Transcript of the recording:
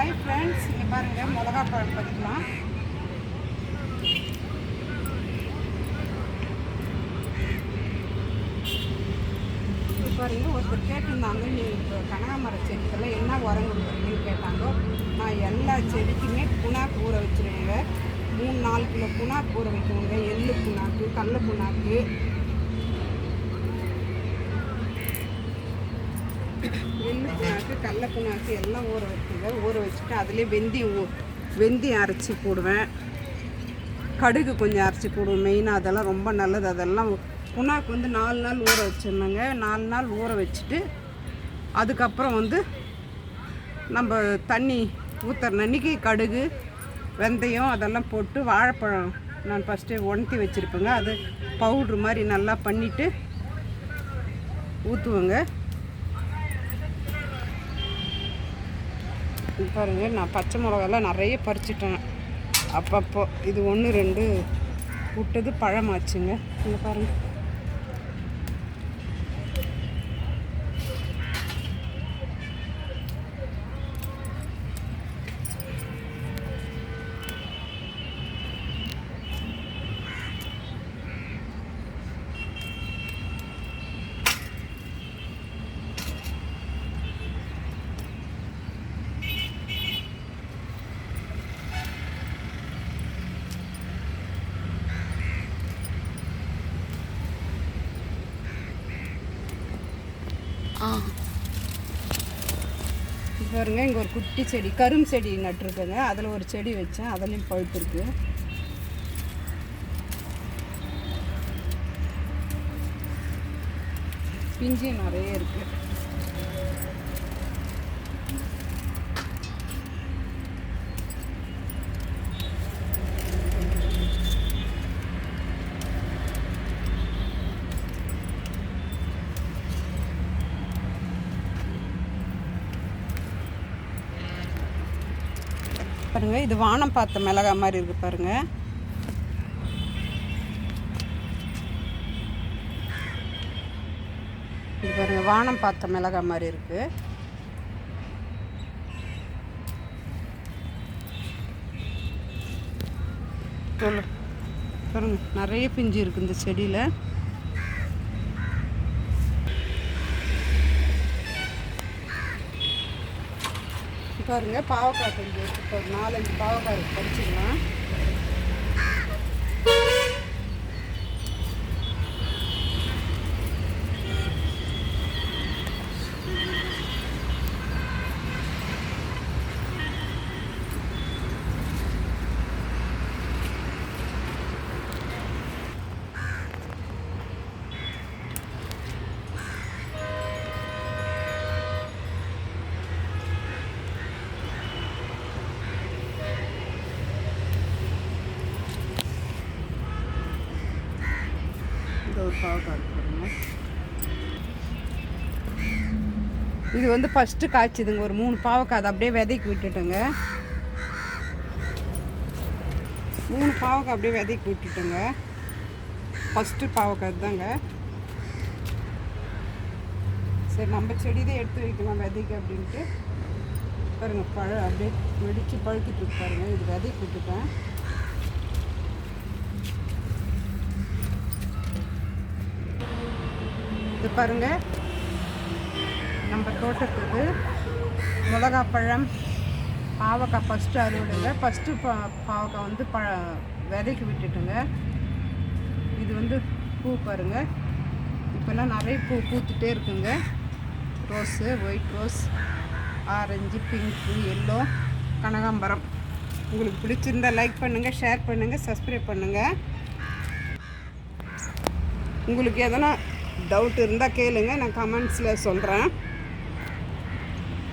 Hi friends, இங்கே பாருங்கள் மிளகா பழம் பறிக்கலாம். இது பாருங்கள், ஒருத்தர் கேட்டிருந்தாங்க, நீ இப்போ கனகாமர செடிக்கெல்லாம் என்ன உரம் கொடுக்குறீங்கன்னு கேட்டாங்க. நான் எல்லா செடிக்குமே புண்ணாக்கு ஊற வச்சுருவேங்க. 3-4 கிலோ புண்ணாக்கு ஊற வைக்குவேங்க. எள்ளு புண்ணாக்கு, கடல புண்ணாக்கு, எள்ளு புண்ணாக்கு, கடல புண்ணாக்கு எல்லாம் ஊற வச்சுங்க. ஊற வச்சுட்டு அதிலே வெந்தயம் அரைச்சி போடுவேன். கடுகு கொஞ்சம் அரைச்சி போடுவேன். மெயினாக அதெல்லாம் ரொம்ப நல்லது. அதெல்லாம் புண்ணாக்கு வந்து 4 நாள் ஊற வச்சிடணுங்க. 4 நாள் ஊற வச்சுட்டு அதுக்கப்புறம் வந்து நம்ம தண்ணி ஊற்றுற அன்றைக்கி கடுகு வெந்தயம் அதெல்லாம் போட்டு, வாழைப்பழம் நான் ஃபஸ்ட்டு உணர்த்தி வச்சுருப்பேங்க. அது பவுட்ரு மாதிரி நல்லா பண்ணிவிட்டு ஊற்றுவேங்க. பாருங்கள், நான் பச்சை மிளகாலாம் நிறைய பறிச்சிட்டேன். அப்பப்போ இது 1-2 விட்டது பழமாச்சுங்க. இங்கே பாருங்கள், பாருங்க, இங்கே ஒரு குட்டி செடி கரும் செடி நட்டுருக்கேங்க. அதில் ஒரு செடி வச்சேன், அதுலேயும் பழுத்துருக்கு. பிஞ்சு நிறைய இருக்குது. பாருங்க, இது வானம் பார்த்த மிளகா மாதிரி இருக்குது. பாருங்க, இது பாருங்க, வானம் பார்த்த மிளகா மாதிரி இருக்கு. பாருங்க, நிறைய பிஞ்சு இருக்கு இந்த செடியில். பாருங்க, பாவக்காய் கொஞ்சம் எடுத்து ஒரு 4-5 பாவக்காய் பறிச்சிக்கலாம். ஒரு பாவக்காய் பாருங்க, இது வந்து ஃபஸ்ட்டு காய்ச்சிதுங்க. ஒரு 3 பாவக்காய் அதை அப்படியே விதைக்கு விட்டுட்டோங்க. 3 பாவக்காய் அப்படியே விதைக்கு விட்டுட்டோங்க. ஃபஸ்ட்டு பாவக்காய் தாங்க. சரி, நம்ம செடி தான் எடுத்து வைக்கலாம் விதைக்கு அப்படின்ட்டு. பாருங்க, பழம் அப்படியே வெடித்து பழுத்துட்டு பாருங்க. இது விதைக்கு விட்டுட்டேன். இது பாருங்க, நம்ம தோட்டத்துக்கு மிளகாப்பழம், பாவக்காய் ஃபஸ்ட்டு அறுவடைங்க. ஃபஸ்ட்டு பாவக்காய் வந்து விதைக்கு விட்டுட்டுங்க. இது வந்து பூ பாருங்கள், இப்போல்லாம் நிறைய பூத்துட்டே இருக்குங்க. Rose, white rose, orange, pink, yellow, கனகாம்பரம். உங்களுக்கு பிடிச்சிருந்தால் லைக் பண்ணுங்கள், ஷேர் பண்ணுங்கள், சப்ஸ்கிரைப் பண்ணுங்கள். உங்களுக்கு எதனா டவுட் இருந்தால் கேளுங்க, நான் கமெண்ட்ஸில் சொல்கிறேன்.